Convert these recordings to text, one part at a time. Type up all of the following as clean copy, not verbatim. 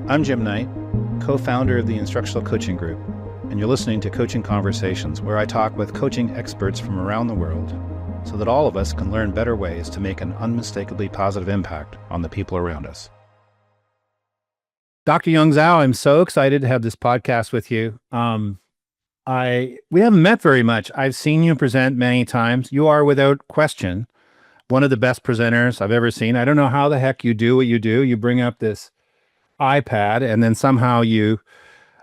I'm Jim Knight, co-founder of the Instructional Coaching Group, and you're listening to Coaching Conversations, where I talk with coaching experts from around the world so that all of us can learn better ways to make an unmistakably positive impact on the people around us. Dr. Yong Zhao, I'm so excited to have this podcast with you. We haven't met very much. I've seen you present many times. You are, without question, one of the best presenters I've ever seen. I don't know how the heck you do what you do. You bring up this iPad and then somehow you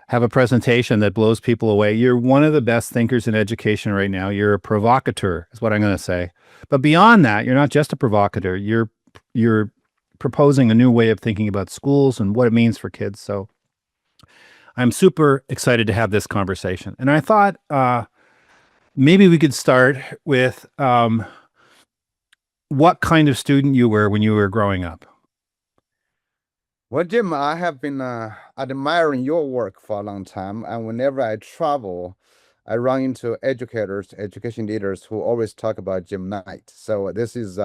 have a presentation that blows people away. You're one of the best thinkers in education right now. You're a provocateur, is what I'm going to say. But beyond that, you're not just a provocateur. You're proposing a new way of thinking about schools and what it means for kids. So I'm super excited to have this conversation. And I thought maybe we could start with what kind of student you were when you were growing up. Well, Jim, I have been admiring your work for a long time, and whenever I travel, I run into educators, education leaders who always talk about Jim Knight. So this is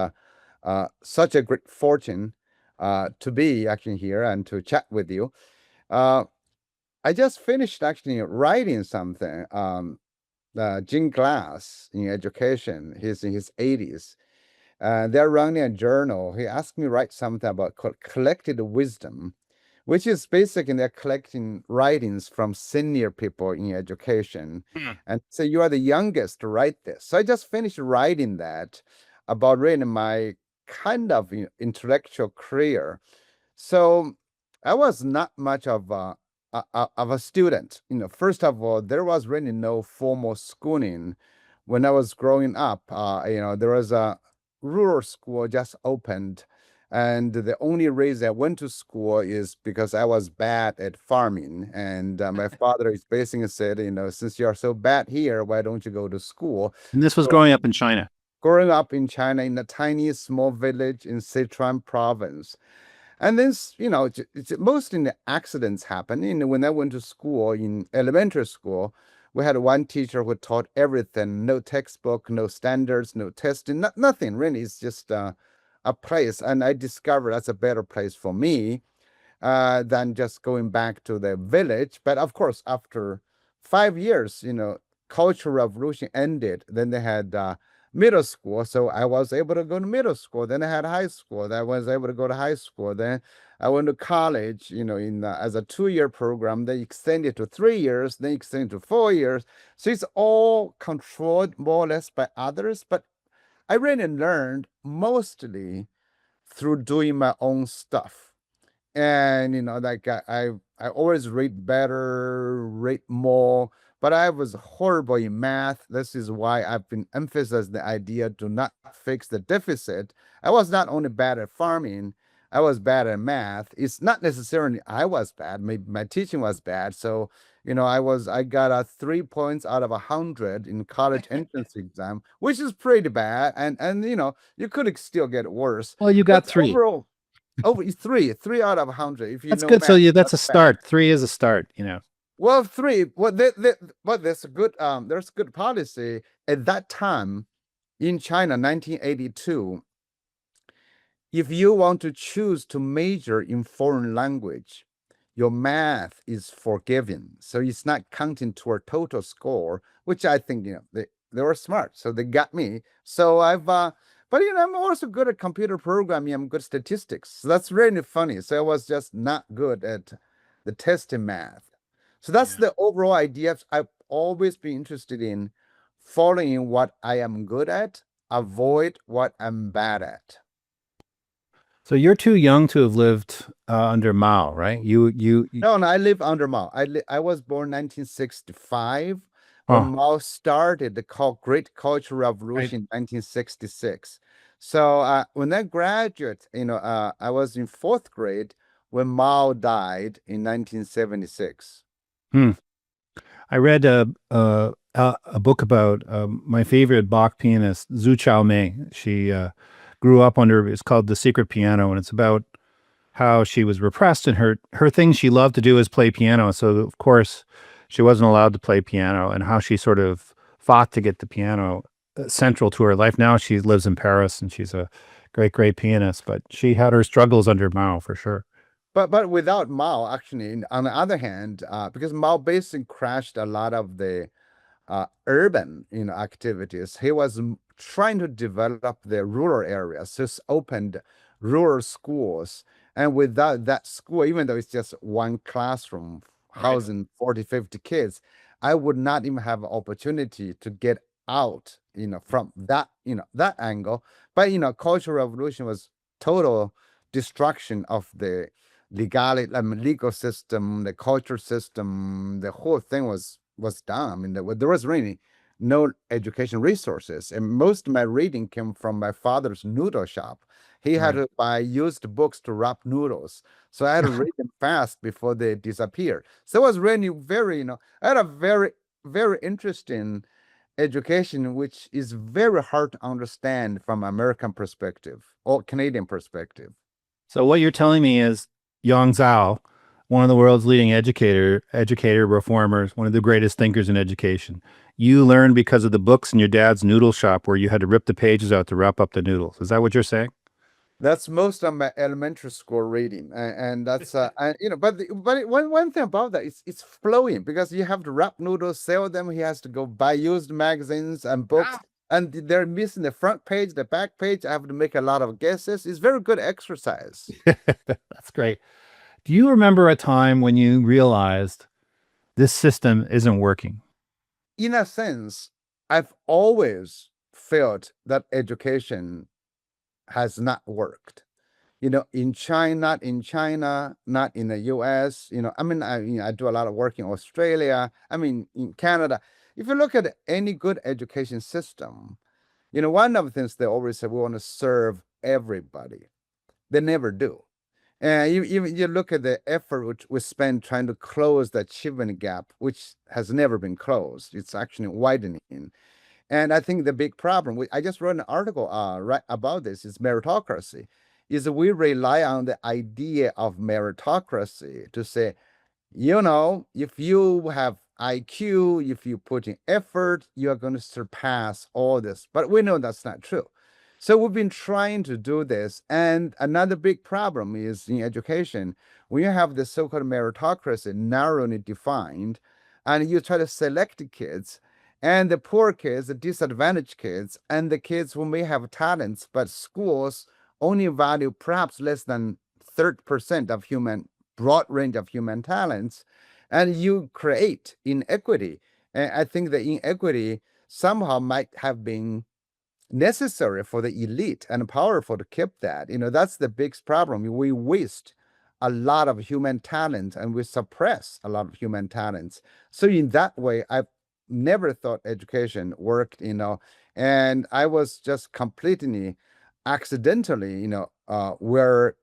such a great fortune to be actually here and to chat with you. I just finished actually writing something. Jim Glass in education, he's in his 80s. They're running a journal. He asked me to write something about collected wisdom, which is basically they're collecting writings from senior people in education. And so you are the youngest to write this. So I just finished writing that about really my kind of intellectual career. So I was not much of a student. First of all, there was really no formal schooling when I was growing up. There was a rural school just opened, and the only reason I went to school is because I was bad at farming, and my father is basically said, since you're so bad here, why don't you go to school? And this was growing up in China. Growing up in China in a tiny small village in Sichuan province. And then, it's mostly the accidents happen. When I went to school in elementary school, we had one teacher who taught everything, no textbook, no standards, no testing, nothing really. It's just a place. And I discovered that's a better place for me than just going back to the village. But of course, after 5 years, Cultural Revolution ended. Then they had middle school. So I was able to go to middle school. Then I had high school. Then I was able to go to high school. Then I went to college, as a 2-year program. They extended to 3 years, then extended to 4 years. So it's all controlled more or less by others. But I really learned mostly through doing my own stuff. And like I always read better, read more, but I was horrible in math. This is why I've been emphasizing the idea to not fix the deficit. I was not only bad at farming, I was bad at math. It's not necessarily I was bad, maybe my teaching was bad. So I got a 3 points out of 100 in college entrance exam, which is pretty bad, and you could still get worse. Well, you got But three. overall, it's three out of 100. If you That's know good. So math, that's a that's bad. start. 3 is a start, Well, three. Well, there's a good there's good policy at that time in China, 1982. If you want to choose to major in foreign language, your math is forgiven, so it's not counting toward total score. Which I think they were smart, so they got me. So but I'm also good at computer programming. I'm good at statistics. So that's really funny. So I was just not good at the testing math. So that's the overall idea. I've always been interested in following what I am good at, avoid what I'm bad at. So you're too young to have lived under Mao, right? No, I live under Mao. I was born 1965 when Oh, Mao started the Great Cultural right. Revolution in 1966. So when I graduated, I was in fourth grade when Mao died in 1976. Hmm. I read a book about my favorite Bach pianist, Zhu Xiaomei. She grew up under, it's called The Secret Piano, and it's about how she was repressed, and her thing she loved to do is play piano. So of course she wasn't allowed to play piano, and how she sort of fought to get the piano central to her life. Now she lives in Paris and she's a great pianist, but she had her struggles under Mao for sure. but without Mao, actually, on the other hand, because Mao basically crashed a lot of the urban, activities. He was trying to develop the rural areas, just opened rural schools. And without that school, even though it's just one classroom Right. housing 40, 50 kids, I would not even have an opportunity to get out, from that angle. But, Cultural Revolution was total destruction of the legal system, the culture system. The whole thing was done. I mean, there was really no education resources, and most of my reading came from my father's noodle shop. He had Right. to buy used books to wrap noodles, so I had to read them fast before they disappear. So it was really very, I had a very interesting education, which is very hard to understand from American perspective or Canadian perspective. So what you're telling me is Yong Zhao, one of the world's leading educator reformers, one of the greatest thinkers in education. You learned because of the books in your dad's noodle shop where you had to rip the pages out to wrap up the noodles. Is that what you're saying? That's most of my elementary school reading, and that's and, one thing about that is it's flowing because you have to wrap noodles, sell them. He has to go buy used magazines and books, Ah. and they're missing the front page, the back page. I have to make a lot of guesses. It's very good exercise. That's great. Do you remember a time when you realized this system isn't working? In a sense, I've always felt that education has not worked. In China, not in the US. I mean, I do a lot of work in Australia. I mean, in Canada. If you look at any good education system, one of the things they always say, we want to serve everybody. They never do. And you look at the effort which we spend trying to close the achievement gap, which has never been closed. It's actually widening. And I think the big problem, I just wrote an article right about this, is meritocracy. Is we rely on the idea of meritocracy to say, if you have IQ, if you put in effort, you are going to surpass all this. But we know that's not true. So we've been trying to do this. And another big problem is in education, when you have the so-called meritocracy narrowly defined, and you try to select kids, and the poor kids, the disadvantaged kids, and the kids who may have talents, but schools only value perhaps less than 30% of broad range of human talents, and you create inequity. And I think the inequity somehow might have been necessary for the elite and powerful to keep that. That's the big problem. We waste a lot of human talent and we suppress a lot of human talents. So in that way, I've never thought education worked, and I was just completely accidentally, where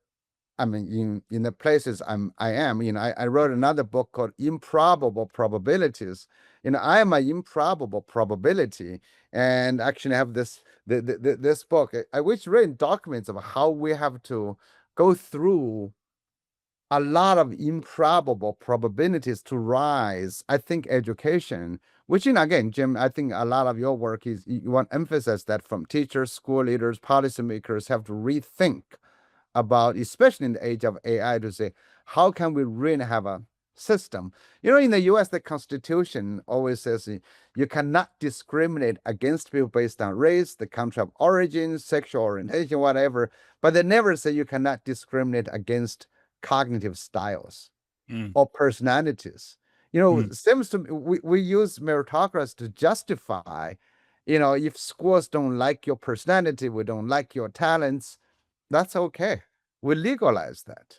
I mean, in the places I am, I wrote another book called Improbable Probabilities. I am an improbable probability, and actually have this book. I which written documents of how we have to go through a lot of improbable probabilities to rise. I think education, which again, Jim, I think a lot of your work is you want emphasis that from teachers, school leaders, policymakers have to rethink about, especially in the age of AI, to say, how can we really have a system? In the US, the Constitution always says you cannot discriminate against people based on race, the country of origin, sexual orientation, whatever. But they never say you cannot discriminate against cognitive styles Mm, or personalities. mm. It seems to me we use meritocracy to justify, if schools don't like your personality, we don't like your talents, that's okay. We legalize that.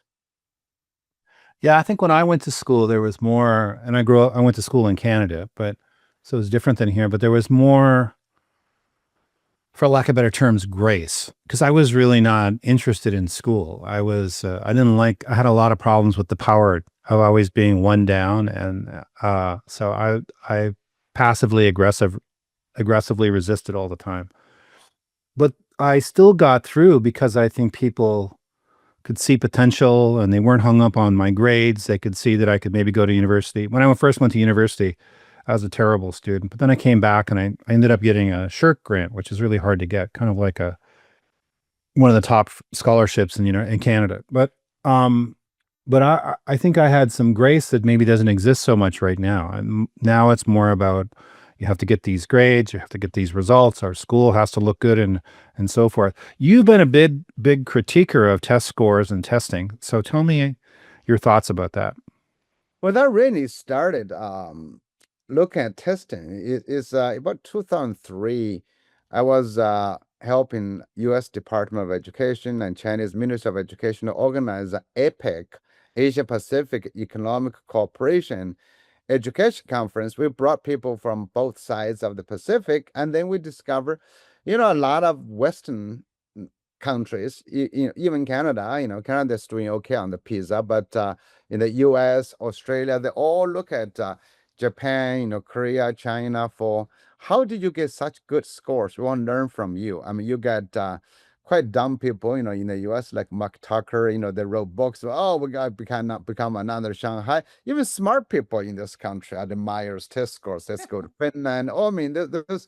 Yeah, I think when I went to school, there was more, and I went to school in Canada, but so it was different than here, but there was more, for lack of better terms, grace. Because I was really not interested in school. I didn't like, I had a lot of problems with the power of always being one down. And so I passively aggressively resisted all the time. But I still got through because I think people could see potential and they weren't hung up on my grades. They could see that I could maybe go to university. When I first went to university, I was a terrible student, but then I came back and I ended up getting a shirk grant, which is really hard to get, kind of like one of the top scholarships in Canada. But um, but I think I had some grace that maybe doesn't exist so much right now. And now it's more about you have to get these grades, you have to get these results, our school has to look good and so forth. You've been a big critiquer of test scores and testing. So tell me your thoughts about that. Well, that really started looking at testing. It is about 2003. I was helping U.S. Department of Education and Chinese Ministry of Education to organize the APEC, Asia Pacific Economic Cooperation Education Conference. We brought people from both sides of the Pacific, and then we discovered, a lot of Western countries, even Canada, Canada's doing okay on the PISA, but in the US, Australia, they all look at Japan, Korea, China for how did you get such good scores? We want to learn from you. I mean, you got quite dumb people, in the US, like Mark Tucker, they wrote books. Oh, we got to become another Shanghai. Even smart people in this country admires test scores. Let's go to Finland. Oh, I mean, there's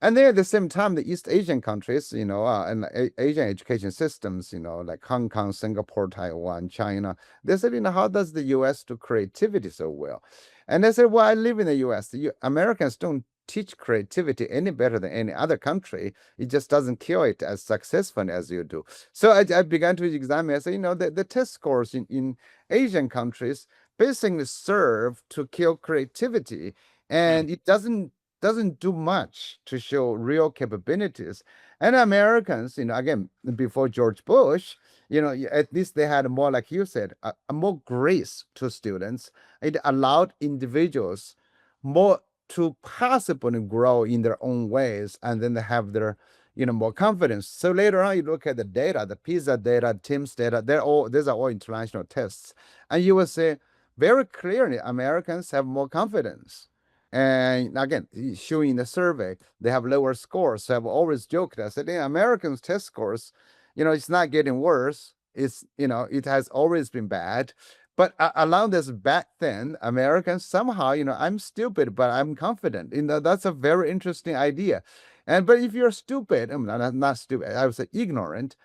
and then at the same time, the East Asian countries, and Asian education systems, like Hong Kong, Singapore, Taiwan, China, they said, how does the U.S. do creativity so well? And they said, well, I live in the U.S. Americans don't teach creativity any better than any other country. It just doesn't kill it as successfully as you do. So I began to examine. I said, the test scores in Asian countries basically serve to kill creativity, Mm. and it doesn't do much to show real capabilities. And Americans, again, before George Bush, at least they had more, like you said, a more grace to students. It allowed individuals more to possibly grow in their own ways, and then they have their, more confidence. So later on, you look at the data, the PISA data, TIMSS data, these are all international tests. And you will say very clearly Americans have more confidence. And again, showing the survey, they have lower scores. So I've always joked. I said, Americans' test scores, it's not getting worse. It has always been bad. But along this back then, Americans somehow, I'm stupid, but I'm confident. That's a very interesting idea. But if you're stupid, I'm not stupid, I would say ignorant,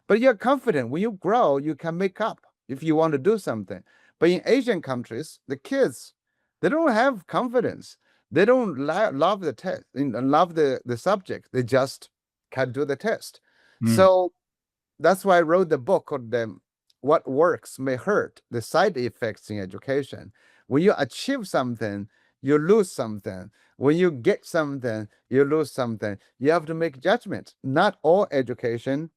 but you're confident. When you grow, you can make up if you want to do something. But in Asian countries, the kids, they don't have confidence. They don't love the test, love the subject. They just can't do the test. Mm. So that's why I wrote the book called What Works May Hurt, the Side Effects in Education. When you achieve something, you lose something. When you get something, you lose something. You have to make judgment. Not all education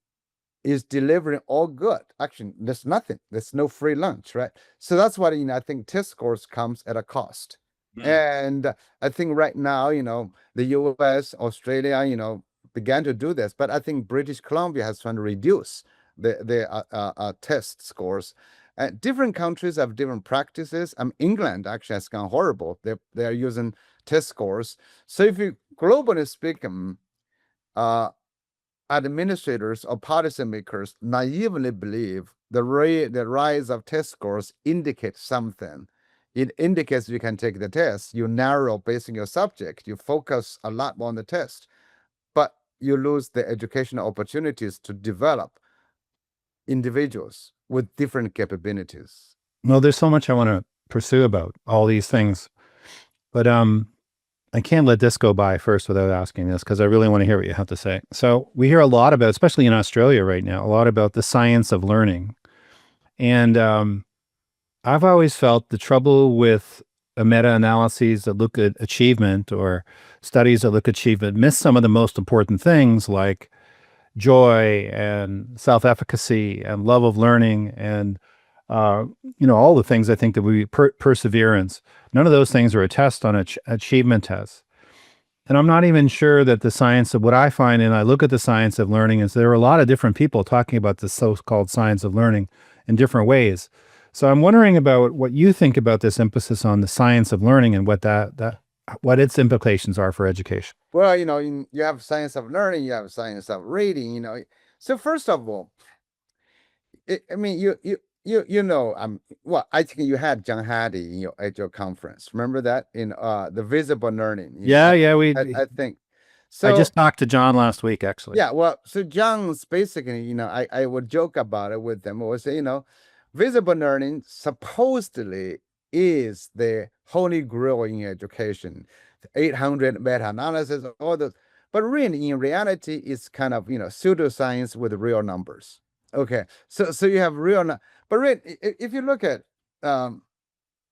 is delivering all good. Actually, there's nothing. There's no free lunch, right? So that's what I think test scores comes at a cost. Mm. And I think right now, the US, Australia, began to do this, but I think British Columbia has trying to reduce the test scores. Different countries have different practices. England actually has gone horrible. They're using test scores. So if you globally speaking, uh, administrators or policymakers naively believe the rise of test scores indicates something. It indicates you can take the test, you narrow based on your subject, you focus a lot more on the test, but you lose the educational opportunities to develop individuals with different capabilities. Well, there's so much I want to pursue about all these things, but I can't let this go by first without asking this because I really want to hear what you have to say. So we hear a lot about, especially in Australia right now, a lot about the science of learning, and I've always felt the trouble with meta-analyses that look at achievement or studies that look at achievement miss some of the most important things like joy and self-efficacy and love of learning and uh, all the things I think that we perseverance. None of those things are a test on achievement tests. And I'm not even sure that the science of what I find, and I look at the science of learning, is there are a lot of different people talking about the so-called science of learning in different ways. So I'm wondering about what you think about this emphasis on the science of learning and what its implications are for education. Well, you have science of learning, you have science of reading, So first of all, I mean, well, I think you had John Hattie at your conference. Remember that in the visible learning. Yeah, yeah, I think I so. just talked to John last week actually. Yeah, well, so John's basically, I would joke about it with them. I would say, visible learning supposedly is the holy grail in education. 800 meta-analysis, all those. But really, in reality, it's kind of pseudoscience with real numbers. Okay, so you have but really, if you look at um,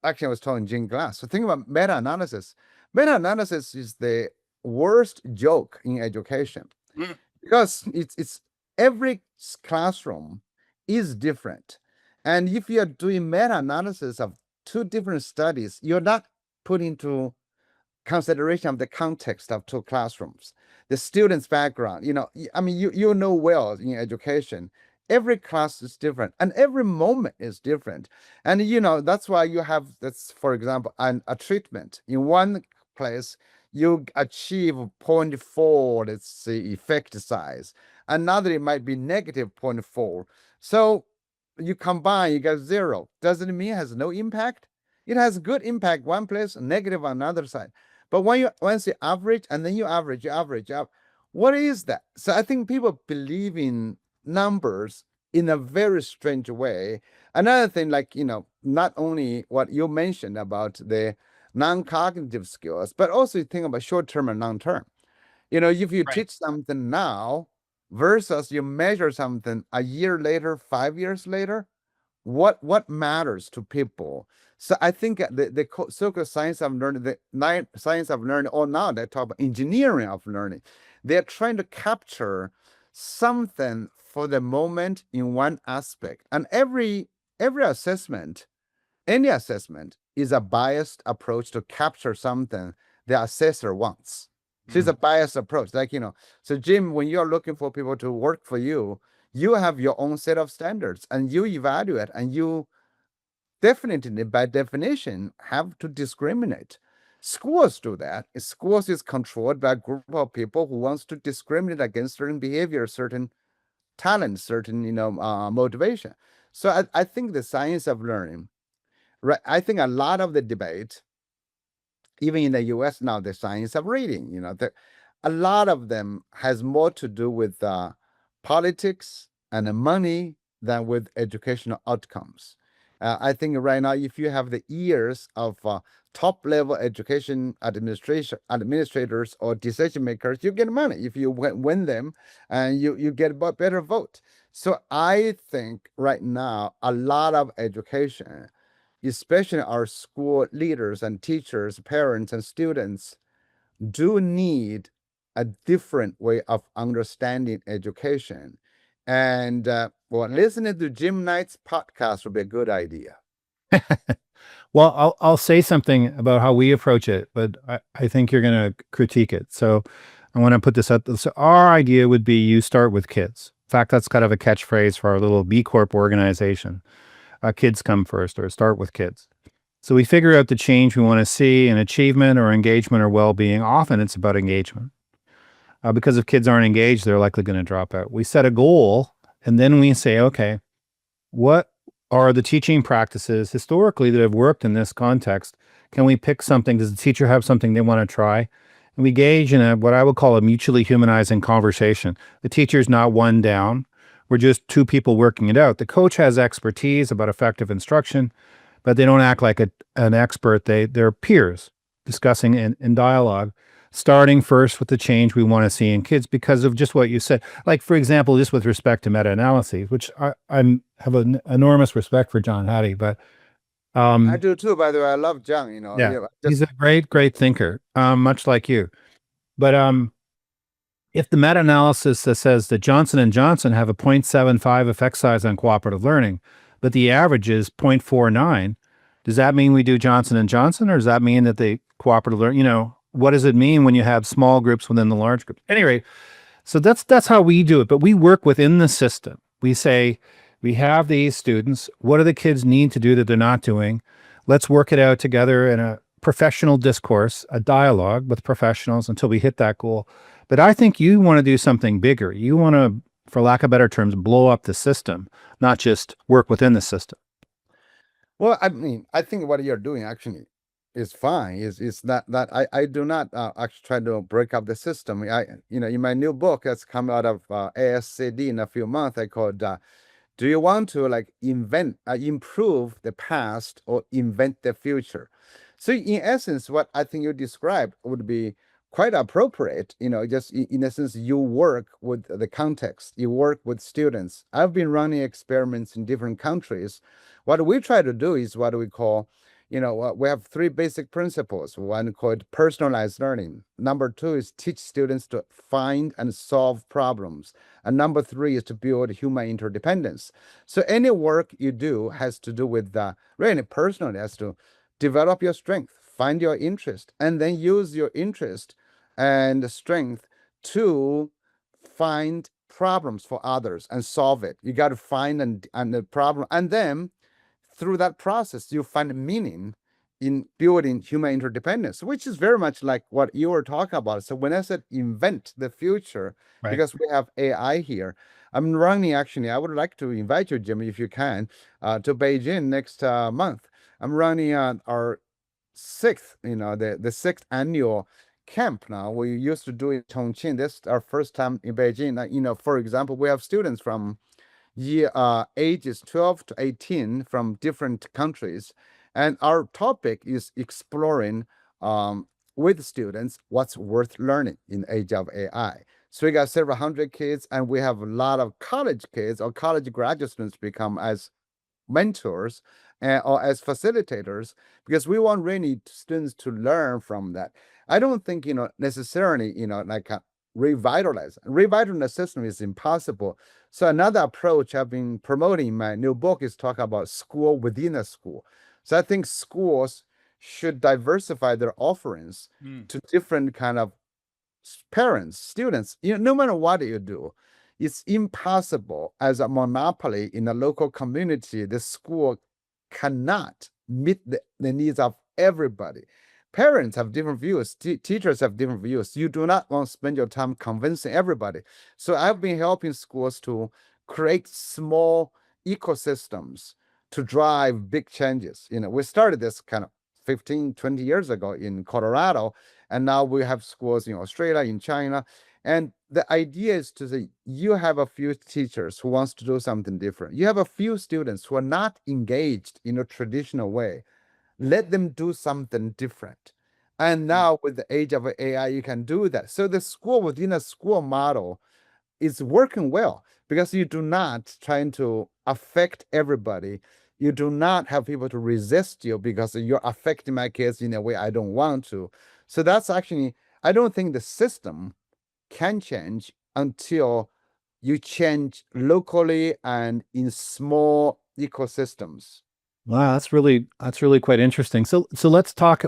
actually, I was telling Jim Glass. So think about meta-analysis. Meta-analysis is the worst joke in education because it's every classroom is different, and if you are doing meta-analysis of two different studies, you're not putting into consideration of the context of two classrooms, the student's background. I mean, you know well in education, every class is different and every moment is different. And that's why you have that's for example a treatment in one place you achieve zero point 0.4, let's say, effect size. Another it might be negative zero point 0.4. So you combine, you get zero. Doesn't mean it has no impact. It has good impact one place, negative on another side. But once you average and then you average up, what is that? So I think people believe in numbers in a very strange way. Another thing, like not only what you mentioned about the non-cognitive skills, but also you think about short-term and long-term. If you Right. teach something now versus you measure something a year later, 5 years later, what matters to people. So I think the so-called science of learning, the science of learning, or now they talk about engineering of learning. They're trying to capture something for the moment in one aspect, and every assessment, any assessment, is a biased approach to capture something the assessor wants. So it's Mm. a biased approach. So Jim, when you're looking for people to work for you, you have your own set of standards and you evaluate, and you definitely, by definition, have to discriminate. Schools do that. Schools is controlled by a group of people who wants to discriminate against certain behavior, certain talent, certain motivation. So I think the science of learning, right? I think a lot of the debate, even in the US now, the science of reading, a lot of them has more to do with politics and money than with educational outcomes. I think right now, if you have the ears of top level education administrators or decision makers, you get money. If you win them, and you get a better vote. So I think right now, a lot of education, especially our school leaders and teachers, parents, and students, do need a different way of understanding education. And well, listening to Jim Knight's podcast would be a good idea. Well, I'll say something about how we approach it, but I think you're going to critique it. So I want to put this out. So our idea would be you start with kids. In fact, that's kind of a catchphrase for our little B Corp organization. Kids come first, or start with kids. So we figure out the change we want to see in achievement or engagement or well-being. Often it's about engagement. Because if kids aren't engaged, they're likely going to drop out. We set a goal, and then we say, okay, what are the teaching practices historically that have worked in this context? Can we pick something? Does the teacher have something they want to try? And we engage in what I would call a mutually humanizing conversation. The teacher's not one down. We're just two people working it out. The coach has expertise about effective instruction, but they don't act like an expert. They're peers discussing in dialogue, starting first with the change we want to see in kids because of just what you said. Like, for example, just with respect to meta-analyses, which I have an enormous respect for John Hattie, but I um, do too, by the way. I love John. yeah, he's Just a great thinker, much like you. But if the meta-analysis that says that Johnson and Johnson have a 0.75 effect size on cooperative learning, but the average is 0.49, does that mean we do Johnson and Johnson, or does that mean that the cooperative learn? What does it mean when you have small groups within the large groups? Anyway, so that's how we do it. But we work within the system. We say we have these students. What do the kids need to do that they're not doing? Let's work it out together in a professional discourse, a dialogue with professionals until we hit that goal. But I think you want to do something bigger. You want to, for lack of better terms, blow up the system, not just work within the system. Well, I mean, I think what you're doing actually is fine. Is that I do not actually try to break up the system. In my new book that's come out of ASCD in a few months, I called Do you want to like improve the past or invent the future? So in essence, what I think you described would be quite appropriate. Just in essence, you work with the context, you work with students. I've been running experiments in different countries. What we try to do is what we call, we have three basic principles. One called personalized learning. Number two is teach students to find and solve problems. And number three is to build human interdependence. So any work you do has to do with really personally has to develop your strength, find your interest, and then use your interest and strength to find problems for others and solve it. You got to find and the problem, and then through that process, you find meaning in building human interdependence, which is very much like what you were talking about. So when I said invent the future, Right. because we have AI here, I'm running actually. I would like to invite you, Jimmy, if you can, to Beijing next month. I'm running our sixth, the sixth annual camp now. We used to do it in Chongqing. This is our first time in Beijing. For example, we have students from ages 12 to 18 from different countries. And our topic is exploring with students what's worth learning in age of AI. So we got several hundred kids, and we have a lot of college kids or college graduate students become as mentors or as facilitators because we want really students to learn from that. I don't think necessarily like revitalize the system is impossible. So another approach I've been promoting in my new book is talk about school within a school. So I think schools should diversify their offerings Mm. to different kind of parents, students, no matter what you do, it's impossible as a monopoly in a local community. The school cannot meet the needs of everybody. Parents have different views, teachers have different views. You do not want to spend your time convincing everybody. So I've been helping schools to create small ecosystems to drive big changes. We started this kind of 15, 20 years ago in Colorado, and now we have schools in Australia, in China. And the idea is to say you have a few teachers who wants to do something different. You have a few students who are not engaged in a traditional way. Let them do something different. And now with the age of AI, you can do that. So the school within a school model is working well because you do not trying to affect everybody. You do not have people to resist you because you're affecting my kids in a way I don't want to. So that's actually, I don't think the system can change until you change locally and in small ecosystems. Wow, that's really quite interesting. So let's talk.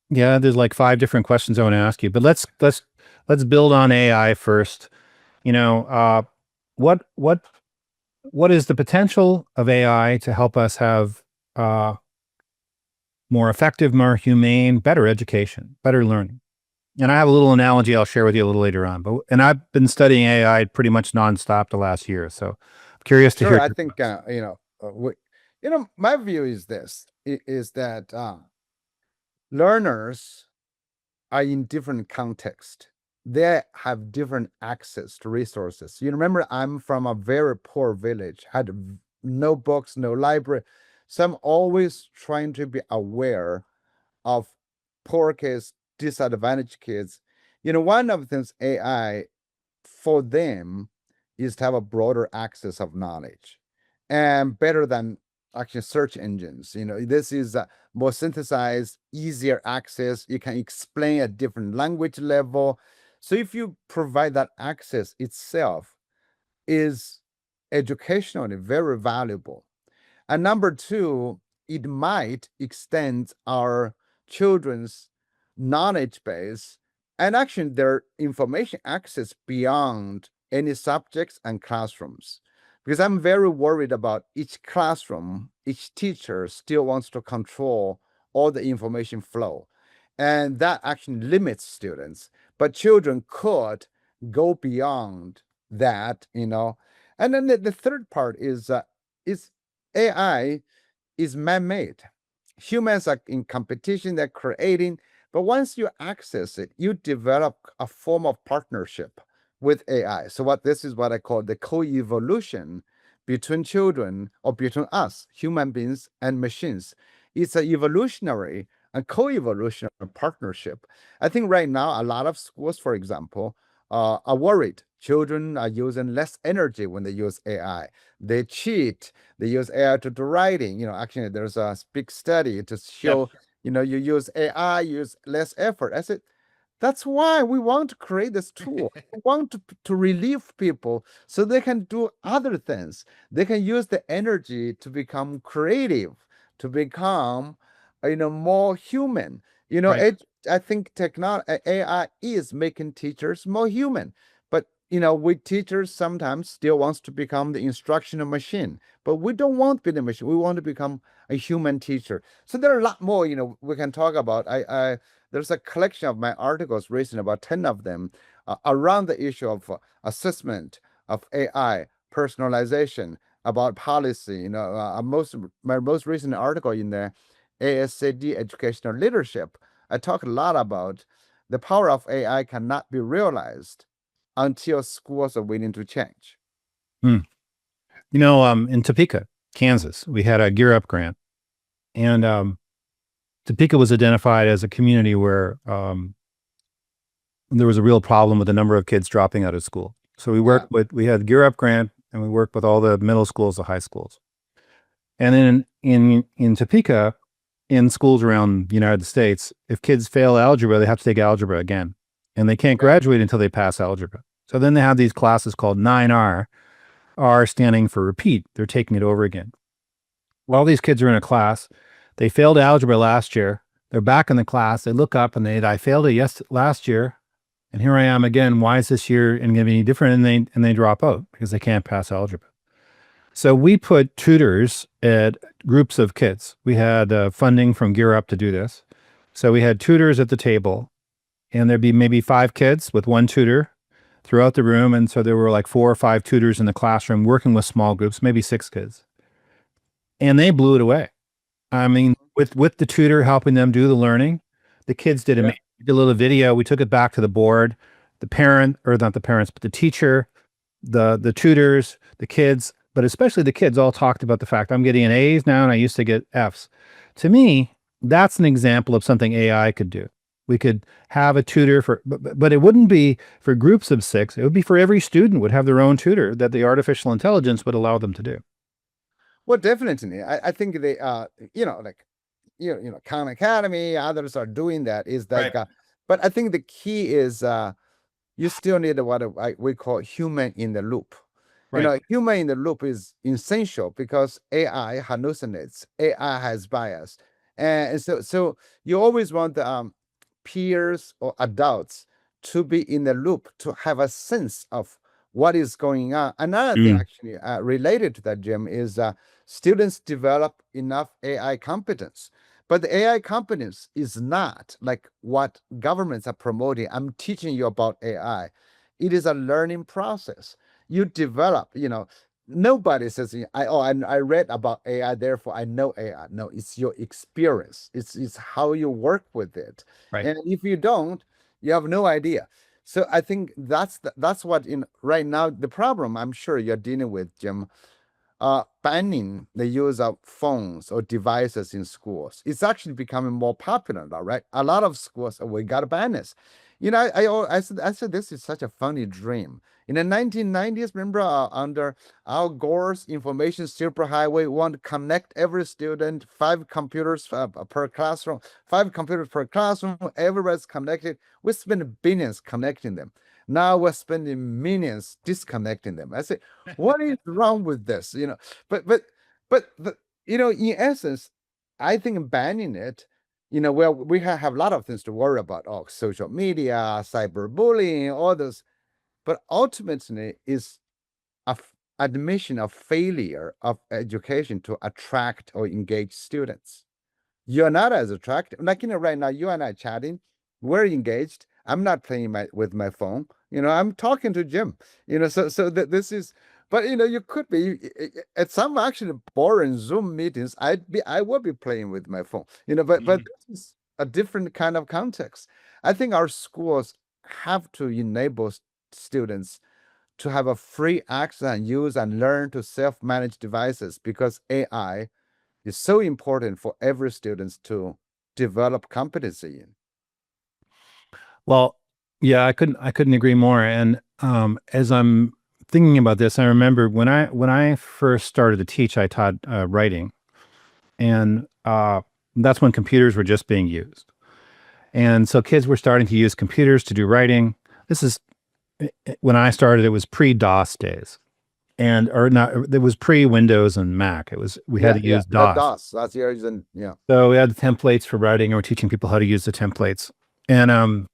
Yeah, there's like five different questions I want to ask you, but let's build on AI first. You know, what what what is the potential of AI to help us have uh, more effective, more humane, better education, better learning? And I have a little analogy I'll share with you a little later on. But I've been studying AI pretty much nonstop the last year, so I'm curious to Sure, hear I your think thoughts. my view is this: is that learners are in different context. They have different access to resources. You remember, I'm from a very poor village, had no books, no library. So I'm always trying to be aware of poor kids, disadvantaged kids. One of the things AI for them is to have a broader access of knowledge and better than actually search engines. This is more synthesized, easier access. You can explain at different language level. So if you provide that access itself is educationally very valuable. And number two, it might extend our children's knowledge base and actually their information access beyond any subjects and classrooms. Because I'm very worried about each classroom, each teacher still wants to control all the information flow. And that actually limits students. But children could go beyond that. And then the third part is AI is man-made. Humans are in competition, they're creating, but once you access it, you develop a form of partnership with AI. So what this is what I call the co-evolution between children or between us, human beings and machines. It's an evolutionary and co-evolutionary partnership. I think right now a lot of schools, for example, are worried. Children are using less energy when they use AI. They cheat. They use AI to do writing. Actually, there's a big study to Yep. show, you use AI, use less effort. I said, that's why we want to create this tool. We want to relieve people so they can do other things. They can use the energy to become creative, to become, more human. Right. I think technology, AI is making teachers more human. But we teachers sometimes still wants to become the instructional machine. But we don't want to be the machine. We want to become a human teacher. So there are a lot more, we can talk about. There's a collection of my articles recent, about 10 of them, around the issue of assessment of AI, personalization, about policy. My most recent article in the ASCD Educational Leadership, I talk a lot about the power of AI cannot be realized until schools are willing to change. Hmm. In Topeka, Kansas, we had a Gear Up grant, and Topeka was identified as a community where there was a real problem with the number of kids dropping out of school. So Yeah, we had Gear Up grant, and we worked with all the middle schools, the high schools. And then in Topeka, in schools around the United States, if kids fail algebra, they have to take algebra again, and they can't okay. graduate until they pass algebra. So then they have these classes called 9R, R standing for repeat. They're taking it over again. All these kids are in a class. They failed algebra last year. They're back in the class. They look up and I failed it last year, and here I am again. Why is this year going to be any different? And they drop out because they can't pass algebra. So we put tutors at groups of kids. We had funding from Gear Up to do this. So we had tutors at the table, and there'd be maybe 5 kids with one tutor throughout the room. And so there were like 4 or 5 tutors in the classroom working with small groups, maybe 6 kids. And they blew it away. I mean, with the tutor helping them do the learning, the kids did Yeah. amazing. We did a little video. We took it back to the board. The parent, or not the parents, but the teacher, the tutors, the kids, but especially the kids all talked about the fact I'm getting an A's now and I used to get F's. To me, that's an example of something AI could do. We could have a tutor but it wouldn't be for groups of 6. It would be for every student would have their own tutor that the artificial intelligence would allow them to do. Well, definitely. I think they like Khan Academy, others are doing that. Is Right. like but I think the key is you still need what we call human in the loop. Right. Human in the loop is essential because AI hallucinates, AI has bias, and so you always want the peers or adults to be in the loop to have a sense of what is going on. Another thing, Mm. actually, related to that, Jim, is students develop enough AI competence. But the AI competence is not like what governments are promoting. I'm teaching you about AI. It is a learning process. You develop, nobody says, I read about AI, therefore I know AI. No, it's your experience. It's how you work with it. Right. And if you don't, you have no idea. So I think that's what in right now the problem I'm sure you're dealing with, Jim, banning the use of phones or devices in schools. It's actually becoming more popular now, right? A lot of schools, we got banners. I said this is such a funny dream. In the 1990s, remember under Al Gore's information superhighway, want to connect every student, 5 computers per classroom, 5 computers per classroom, everybody's connected. We spend billions connecting them. Now we're spending millions disconnecting them. I say, what is wrong with this? But in essence, I think banning it, well, we have a lot of things to worry about. Oh, social media, cyberbullying, all those. But ultimately, is admission of failure of education to attract or engage students. You're not as attractive. Like, right now, you and I chatting, we're engaged. I'm not playing with my phone. I'm talking to Jim. So that this is, but you could be at some actually boring Zoom meetings. I will be playing with my phone. But Mhm. this is a different kind of context. I think our schools have to enable students to have a free access and use and learn to self-manage devices, because AI is so important for every student to develop competency in. Well, yeah, I couldn't agree more. And as I'm thinking about this, I remember when I first started to teach, I taught writing, and that's when computers were just being used, and so kids were starting to use computers to do writing. This is when I started. It was pre DOS days, and or not. It was pre Windows and Mac. It was we had Yeah, to yeah. use That DOS. does. That's the reason. Yeah. So we had the templates for writing, and we're teaching people how to use the templates, and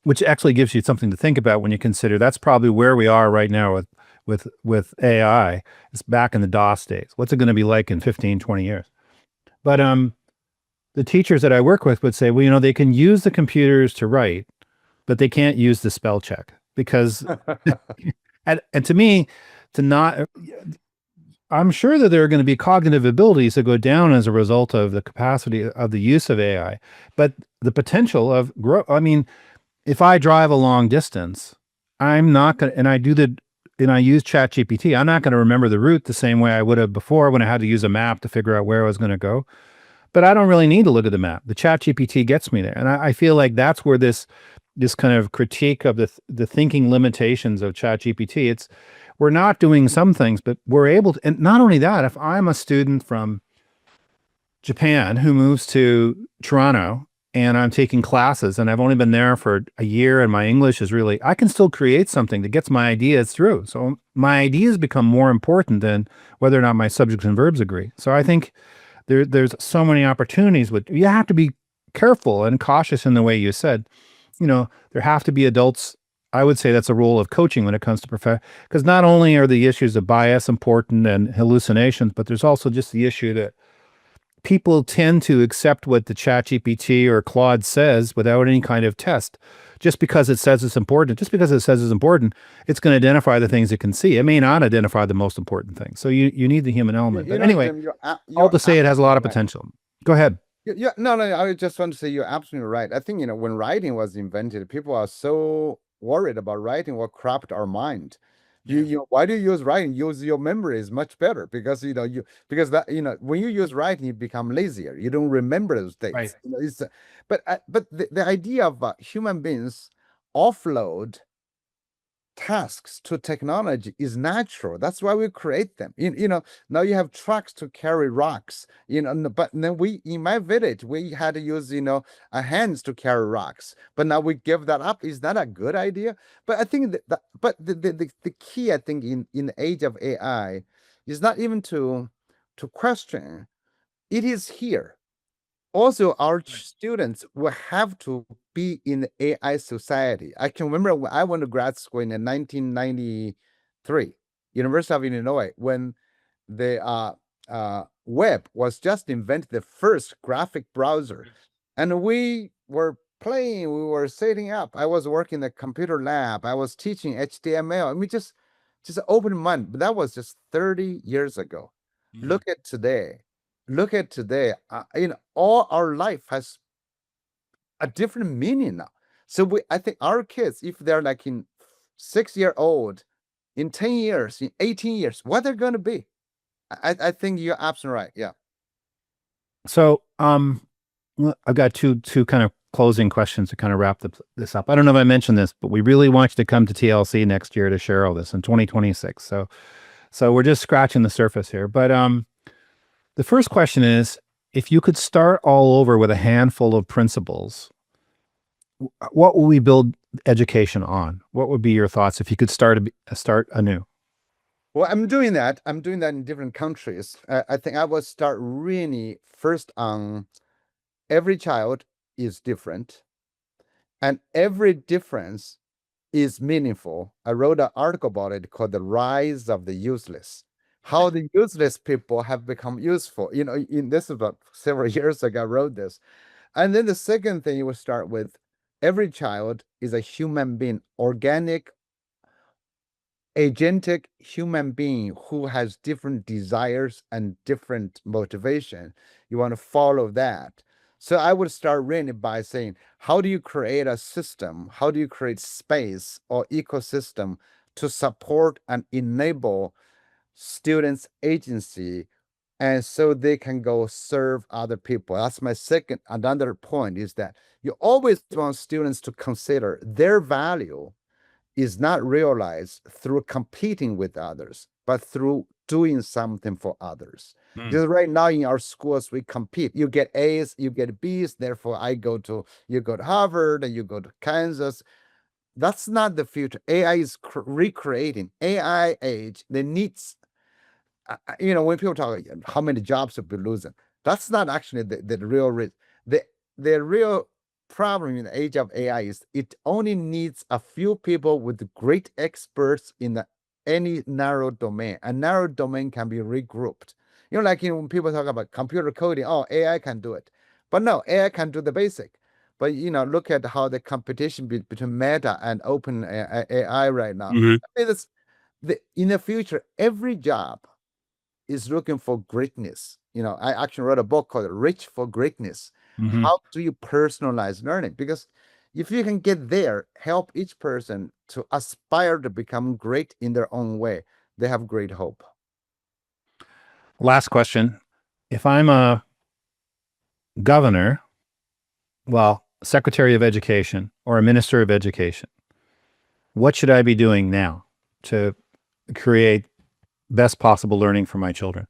which actually gives you something to think about when you consider that's probably where we are right now with AI. It's back in the DOS days. What's it going to be like in 15, 20 years? But the teachers that I work with would say, well, they can use the computers to write, but they can't use the spell check because, and to me, to not, I'm sure that there are going to be cognitive abilities that go down as a result of the capacity of the use of AI, but the potential of grow. I mean, if I drive a long distance, I'm not going to, and I use ChatGPT, I'm not going to remember the route the same way I would have before when I had to use a map to figure out where I was going to go. But I don't really need to look at the map. The ChatGPT gets me there. And I feel like that's where this kind of critique of the thinking limitations of ChatGPT, we're not doing some things, but we're able to, and not only that, if I'm a student from Japan who moves to Toronto and I'm taking classes and I've only been there for a year and my English is really, I can still create something that gets my ideas through. So my ideas become more important than whether or not my subjects and verbs agree. So I think there's so many opportunities you have to be careful and cautious in the way you said. There have to be adults. I would say that's a role of coaching when it comes to because not only are the issues of bias important and hallucinations, but there's also just the issue that people tend to accept what the chat GPT or Claude says without any kind of test. Just because it says it's important, it's going to identify the things it can see. It may not identify the most important things. So you need the human element. But anyway, Jim, all you're to say it has a lot absolutely of right. potential. Go ahead. Yeah, no, no. I just want to say you're absolutely right. I think when writing was invented, people are so worried about writing will corrupt our mind. Why do you use writing? Use your memory is much better, because because that when you use writing, you become lazier. You don't remember those Right. dates. But the idea of human beings offload tasks to technology is natural. That's why we create them. Now you have trucks to carry rocks. But then we in my village we had to use our hands to carry rocks. But now we give that up. Is that a good idea? But I think but the key, I think, in the age of AI is not even to question. It is here. Also, our students will have to be in the AI society. I can remember when I went to grad school in 1993, University of Illinois, when the web was just invented, the first graphic browser, and we were playing, we were setting up. I was working in the computer lab. I was teaching HTML. I mean, just open mind. But that was just 30 years ago. Mhm. Look at today. Look at today. All our life has a different meaning now. So I think our kids, if they're like in 6 year old, in 10 years, in 18 years, what they're going to be. I think you're absolutely right. Yeah. So, I've got two kind of closing questions to kind of wrap this up. I don't know if I mentioned this, but we really want you to come to TLC next year to share all this in 2026. So we're just scratching the surface here. But the first question is, if you could start all over with a handful of principles, what will we build education on? What would be your thoughts if you could start anew? Well, I'm doing that. I'm doing that in different countries. I think I will start really first on every child is different, and every difference is meaningful. I wrote an article about it called The Rise of the Useless. How the useless people have become useful. In this is about several years ago, I wrote this. And then the second thing you will start with, every child is a human being, organic, agentic human being who has different desires and different motivation. You want to follow that. So I would start really by saying, how do you create a system? How do you create space or ecosystem to support and enable students' agency, and so they can go serve other people? That's my second. Another point is that you always want students to consider their value is not realized through competing with others, but through doing something for others. Because right now in our schools, we compete. You get A's, you get B's. Therefore, you go to Harvard and you go to Kansas. That's not the future. AI is recreating AI age. The needs, when people talk how many jobs will be losing, that's not actually the real risk. The the real problem in the age of AI is it only needs a few people with great experts in any narrow domain. A narrow domain can be regrouped. Like when people talk about computer coding, oh, AI can do it. But no, AI can do the basic. But look at how the competition between Meta and Open AI right now. Mhm. I mean, in the future, every job is looking for greatness. I actually wrote a book called Rich for Greatness. Mhm. How do you personalize learning? Because if you can get there, help each person to aspire to become great in their own way, they have great hope. Last question. If I'm a governor, well, secretary of education or a minister of education, what should I be doing now to create best possible learning for my children?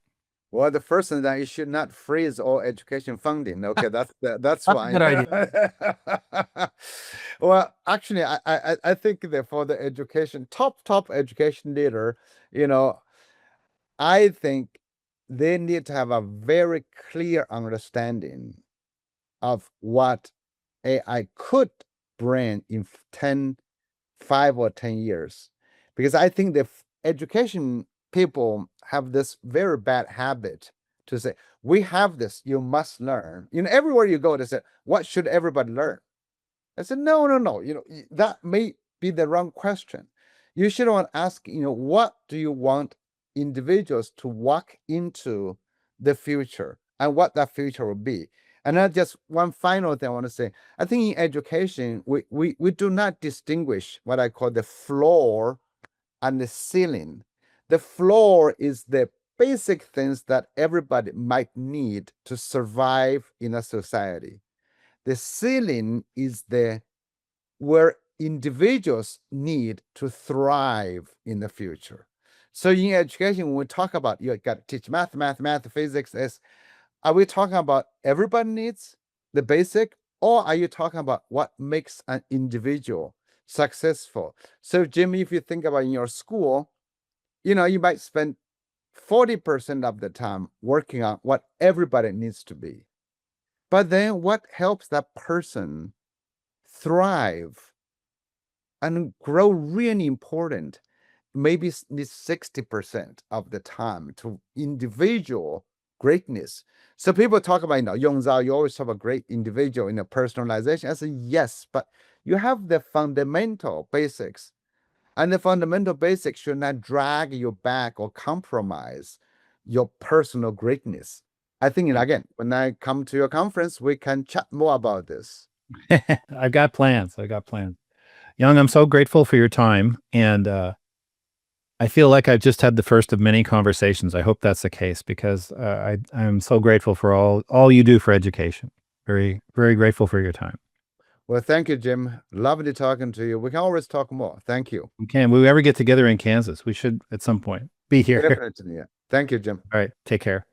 Well, the first thing that you should not freeze all education funding. Okay, that's That's a fine. good idea. Well, actually, I think that for the education top education leader, you know, I think they need to have a very clear understanding of what AI could bring in 5 or 10 years. Because I think the education people have this very bad habit to say, we have this, you must learn. Everywhere you go, they say, what should everybody learn? I said, no, no, no. That may be the wrong question. You should want to ask, what do you want individuals to walk into the future and what that future will be? And then just one final thing I want to say. I think in education, we do not distinguish what I call the floor and the ceiling. The floor is the basic things that everybody might need to survive in a society. The ceiling is the where individuals need to thrive in the future. So in education, when we talk about you got to teach math, physics, are we talking about everybody needs the basic, or are you talking about what makes an individual successful? So Jimmy, if you think about in your school, you might spend 40% of the time working on what everybody needs to be. But then what helps that person thrive and grow really important, maybe needs 60% of the time to individual greatness. So people talk about, Yong Zhao, you always talk about great individual in a personalization. I say, yes, but you have the fundamental basics. And the fundamental basics should not drag you back or compromise your personal greatness. I think, again, when I come to your conference, we can chat more about this. I've got plans. I've got plans. Young, I'm so grateful for your time. And I feel like I've just had the first of many conversations. I hope that's the case because I'm so grateful for all you do for education. Very, very grateful for your time. Well, thank you, Jim. Lovely talking to you. We can always talk more. Thank you. Can we ever get together in Kansas? We should at some point be here. Definitely. Yeah. Thank you, Jim. All right. Take care.